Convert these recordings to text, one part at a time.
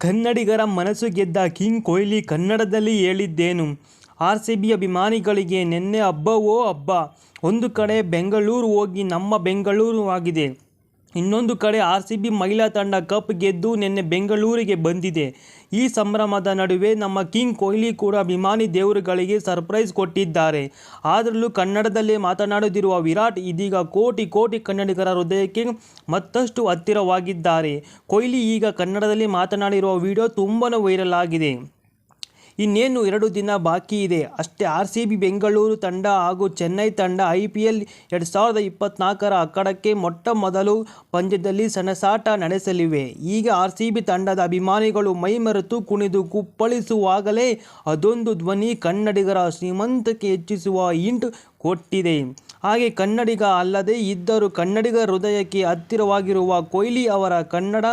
ಕನ್ನಡಿಗರ ಮನಸ್ಸು ಗೆದ್ದ ಕಿಂಗ್ ಕೊಹ್ಲಿ ಕನ್ನಡದಲ್ಲಿ ಹೇಳಿದ್ದೇನು? ಆರ್‌ಸಿಬಿ ಅಭಿಮಾನಿಗಳಿಗೆ ನಿನ್ನೆ ಹಬ್ಬವೋ ಹಬ್ಬ. ಒಂದು ಕಡೆ ಬೆಂಗಳೂರು ಹೋಗಿ ನಮ್ಮ ಬೆಂಗಳೂರು ಆಗಿದೆ. ಇನ್ನೊಂದು ಕಡೆ ಆರ್‌ಸಿಬಿ ಮಹಿಳಾ ತಂಡ ಕಪ್ ಗೆದ್ದು ನಿನ್ನೆ ಬೆಂಗಳೂರಿಗೆ ಬಂದಿದೆ. ಈ ಸಂಭ್ರಮದ ನಡುವೆ ನಮ್ಮ ಕಿಂಗ್ ಕೊಹ್ಲಿ ಕೂಡ ಅಭಿಮಾನಿ ದೇವರುಗಳಿಗೆ ಸರ್ಪ್ರೈಸ್ ಕೊಟ್ಟಿದ್ದಾರೆ. ಅದರಲ್ಲೂ ಕನ್ನಡದಲ್ಲೇ ಮಾತನಾಡುತ್ತಿರುವ ವಿರಾಟ್ ಇದೀಗ ಕೋಟಿ ಕೋಟಿ ಕನ್ನಡಿಗರ ಹೃದಯಕ್ಕೆ ಮತ್ತಷ್ಟು ಹತ್ತಿರವಾಗಿದ್ದಾರೆ. ಕೊಹ್ಲಿ ಈಗ ಕನ್ನಡದಲ್ಲಿ ಮಾತನಾಡಿರುವ ವಿಡಿಯೋ ತುಂಬಾ ವೈರಲ್ ಆಗಿದೆ. ಇನ್ನೇನು 2 ದಿನ ಬಾಕಿ ಇದೆ ಅಷ್ಟೇ. ಆರ್‌ಸಿಬಿ ಬೆಂಗಳೂರು ತಂಡ ಹಾಗೂ ಚೆನ್ನೈ ತಂಡ IPL 2024ರ ಅಖಾಡಕ್ಕೆ ಮೊಟ್ಟಮೊದಲ ಪಂದ್ಯದಲ್ಲಿ ಸೆಣಸಾಟ ನಡೆಸಲಿವೆ. ಈಗ ಆರ್‌ಸಿಬಿ ತಂಡದ ಅಭಿಮಾನಿಗಳು ಮೈಮರೆತು ಕುಣಿದು ಕುಪ್ಪಳಿಸುವಾಗಲೇ ಅದೊಂದು ಧ್ವನಿ ಕನ್ನಡಿಗರ ಶ್ರೀಮಂತಿಕೆ ಹೆಚ್ಚಿಸುವ ಹಿಂಟ್ ಕೊಟ್ಟಿದೆ. ಹಾಗೆ ಕನ್ನಡಿಗ ಅಲ್ಲದೇ ಇದ್ದರೂ ಕನ್ನಡಿಗರ ಹೃದಯಕ್ಕೆ ಹತ್ತಿರವಾಗಿರುವ ಕೊಹ್ಲಿ ಅವರ ಕನ್ನಡ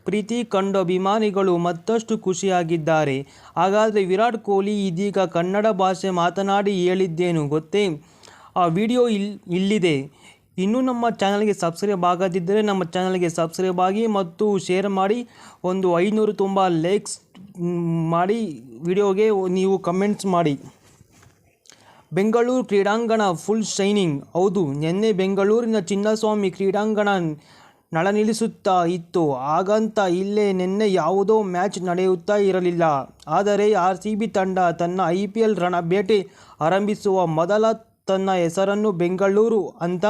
ಪ್ರೀತಿ ಕಂಡು ಅಭಿಮಾನಿಗಳು ಮತ್ತಷ್ಟು ಖುಷಿಯಾಗಿದ್ದಾರೆ. ಹಾಗಾದರೆ ವಿರಾಟ್ ಕೊಹ್ಲಿ ಇದೀಗ ಕನ್ನಡ ಭಾಷೆ ಮಾತನಾಡಿ ಹೇಳಿದ್ದೇನು ಗೊತ್ತೇ? ಆ ವಿಡಿಯೋ ಇಲ್ಲಿದೆ. ಇನ್ನೂ ನಮ್ಮ ಚಾನಲ್ಗೆ ಸಬ್ಸ್ಕ್ರೈಬ್ ಆಗದಿದ್ದರೆ ನಮ್ಮ ಚಾನಲ್ಗೆ ಸಬ್ಸ್ಕ್ರೈಬ್ ಆಗಿ ಮತ್ತು ಶೇರ್ ಮಾಡಿ. ಒಂದು 500 ತುಂಬ ಲೈಕ್ಸ್ ಮಾಡಿ. ವಿಡಿಯೋಗೆ ನೀವು ಕಮೆಂಟ್ಸ್ ಮಾಡಿ. ಬೆಂಗಳೂರು ಕ್ರೀಡಾಂಗಣ ಫುಲ್ ಶೈನಿಂಗ್. ಹೌದು, ನಿನ್ನೆ ಬೆಂಗಳೂರಿನ ಚಿನ್ನಸ್ವಾಮಿ ಕ್ರೀಡಾಂಗಣ ನಳನಳಿಸುತ್ತಾ ಇತ್ತು. ಹಾಗಂತ ಇಲ್ಲೇ ನಿನ್ನೆ ಯಾವುದೋ ಮ್ಯಾಚ್ ನಡೆಯುತ್ತಾ ಇರಲಿಲ್ಲ. ಆದರೆ ಆರ್‌ಸಿಬಿ ತಂಡ ತನ್ನ IPL ರಣಬೇಟೆ ಆರಂಭಿಸುವ ಮೊದಲು ತನ್ನ ಹೆಸರನ್ನು ಬೆಂಗಳೂರು ಅಂತ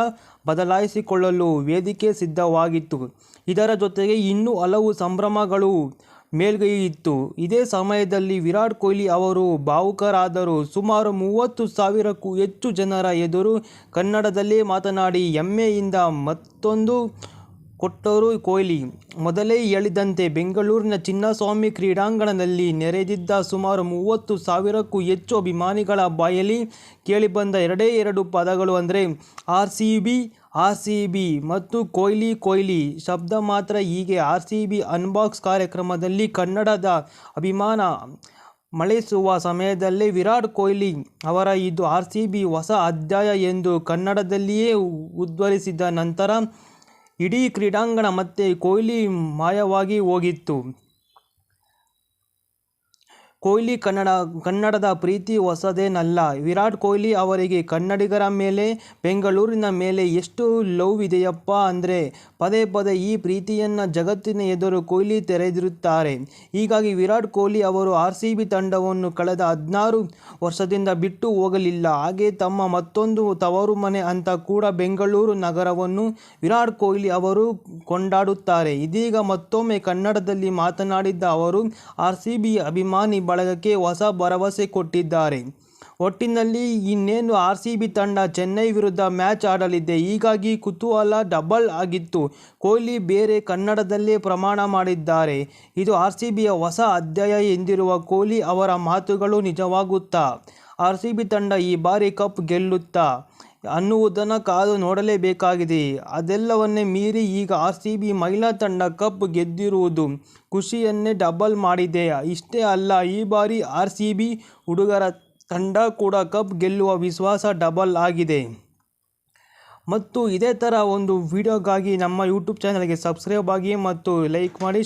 ಬದಲಾಯಿಸಿಕೊಳ್ಳಲು ವೇದಿಕೆ ಸಿದ್ಧವಾಗಿತ್ತು. ಇದರ ಜೊತೆಗೆ ಇನ್ನೂ ಹಲವು ಸಂಭ್ರಮಗಳು ಮೇಲುಗೈಯಿತ್ತು. ಇದೇ ಸಮಯದಲ್ಲಿ ವಿರಾಟ್ ಕೊಹ್ಲಿ ಅವರು ಭಾವುಕರಾದರು. ಸುಮಾರು 30,000ಕ್ಕೂ ಹೆಚ್ಚು ಜನರ ಎದುರು ಕನ್ನಡದಲ್ಲೇ ಮಾತನಾಡಿ ಹೆಮ್ಮೆಯಿಂದ ಮತ್ತೊಂದು ಕೊಟ್ಟರು ಕೊಹ್ಲಿ. ಮೊದಲೇ ಹೇಳಿದಂತೆ ಬೆಂಗಳೂರಿನ ಚಿನ್ನಸ್ವಾಮಿ ಕ್ರೀಡಾಂಗಣದಲ್ಲಿ ನೆರೆದಿದ್ದ ಸುಮಾರು 30,000ಕ್ಕೂ ಹೆಚ್ಚು ಅಭಿಮಾನಿಗಳ ಬಾಯಲ್ಲಿ ಕೇಳಿಬಂದ 2 ಪದಗಳು ಅಂದರೆ ಆರ್‌ಸಿಬಿ ಮತ್ತು ಕೊಹ್ಲಿ ಶಬ್ದ ಮಾತ್ರ. ಹೀಗೆ ಆರ್‌ಸಿಬಿ ಅನ್ಬಾಕ್ಸ್ ಕಾರ್ಯಕ್ರಮದಲ್ಲಿ ಕನ್ನಡದ ಅಭಿಮಾನ ಮಳೆಸುವ ಸಮಯದಲ್ಲೇ ವಿರಾಟ್ ಕೊಹ್ಲಿ ಅವರ ಇದು ಆರ್‌ಸಿಬಿ ಹೊಸ ಅಧ್ಯಾಯ ಎಂದು ಕನ್ನಡದಲ್ಲಿಯೇ ಉದ್ಘೋಷಿಸಿದ ನಂತರ ಇಡೀ ಕ್ರೀಡಾಂಗಣ ಮತ್ತೆ ಕೊಹ್ಲಿ ಮಾಯವಾಗಿ ಹೋಗಿತ್ತು. ಕೊಹ್ಲಿ ಕನ್ನಡದ ಪ್ರೀತಿ ಹೊಸದೇನಲ್ಲ. ವಿರಾಟ್ ಕೊಹ್ಲಿ ಅವರಿಗೆ ಕನ್ನಡಿಗರ ಮೇಲೆ, ಬೆಂಗಳೂರಿನ ಮೇಲೆ ಎಷ್ಟು ಲವ್ ಇದೆಯಪ್ಪ ಅಂದರೆ ಪದೇ ಪದೇ ಈ ಪ್ರೀತಿಯನ್ನು ಜಗತ್ತಿನ ಎದುರು ಕೊಹ್ಲಿ ತೆರೆದಿರುತ್ತಾರೆ. ಹೀಗಾಗಿ ವಿರಾಟ್ ಕೊಹ್ಲಿ ಅವರು ಆರ್‌ಸಿಬಿ ತಂಡವನ್ನು ಕಳೆದ 16 ವರ್ಷದಿಂದ ಬಿಟ್ಟು ಹೋಗಲಿಲ್ಲ. ಹಾಗೆ ತಮ್ಮ ಮತ್ತೊಂದು ತವರು ಮನೆ ಅಂತ ಕೂಡ ಬೆಂಗಳೂರು ನಗರವನ್ನು ವಿರಾಟ್ ಕೊಹ್ಲಿ ಅವರು ಕೊಂಡಾಡುತ್ತಾರೆ. ಇದೀಗ ಮತ್ತೊಮ್ಮೆ ಕನ್ನಡದಲ್ಲಿ ಮಾತನಾಡಿದ್ದ ಅವರು ಆರ್‌ಸಿಬಿ ಅಭಿಮಾನಿ ಬಳಗಕ್ಕೆ ಹೊಸ ಭರವಸೆ ಕೊಟ್ಟಿದ್ದಾರೆ. ಒಟ್ಟಿನಲ್ಲಿ ಇನ್ನೇನು ಆರ್‌ಸಿಬಿ ತಂಡ ಚೆನ್ನೈ ವಿರುದ್ಧ ಮ್ಯಾಚ್ ಆಡಲಿದೆ. ಹೀಗಾಗಿ ಕುತೂಹಲ ಡಬಲ್ ಆಗಿತ್ತು. ಕೊಹ್ಲಿ ಬೇರೆ ಕನ್ನಡದಲ್ಲೇ ಪ್ರಮಾಣ ಮಾಡಿದ್ದಾರೆ. ಇದು ಆರ್‌ಸಿಬಿಯ ಹೊಸ ಅಧ್ಯಾಯ ಎಂದಿರುವ ಕೊಹ್ಲಿ ಅವರ ಮಾತುಗಳು ನಿಜವಾಗುತ್ತಾ? ಆರ್‌ಸಿಬಿ ತಂಡ ಈ ಬಾರಿ ಕಪ್ ಗೆಲ್ಲುತ್ತಾ ಅನ್ನುವುದನ್ನು ಕಾದು ನೋಡಲೇಬೇಕಾಗಿದೆ. ಅದೆಲ್ಲವನ್ನೇ ಮೀರಿ ಈಗ ಆರ್‌ಸಿಬಿ ಮಹಿಳಾ ತಂಡ ಕಪ್ ಗೆದ್ದಿರುವುದು ಖುಷಿಯನ್ನೇ ಡಬಲ್ ಮಾಡಿದೆ. ಇಷ್ಟೇ ಅಲ್ಲ, ಈ ಬಾರಿ ಆರ್‌ಸಿಬಿ ಹುಡುಗರ ತಂಡ ಕೂಡ ಕಪ್ ಗೆಲ್ಲುವ ವಿಶ್ವಾಸ ಡಬಲ್ ಆಗಿದೆ. ಮತ್ತು ಇದೇ ಥರ ಒಂದು ವಿಡಿಯೋಗಾಗಿ ನಮ್ಮ ಯೂಟ್ಯೂಬ್ ಚಾನಲ್ಗೆ ಸಬ್ಸ್ಕ್ರೈಬ್ ಆಗಿ ಮತ್ತು ಲೈಕ್ ಮಾಡಿ.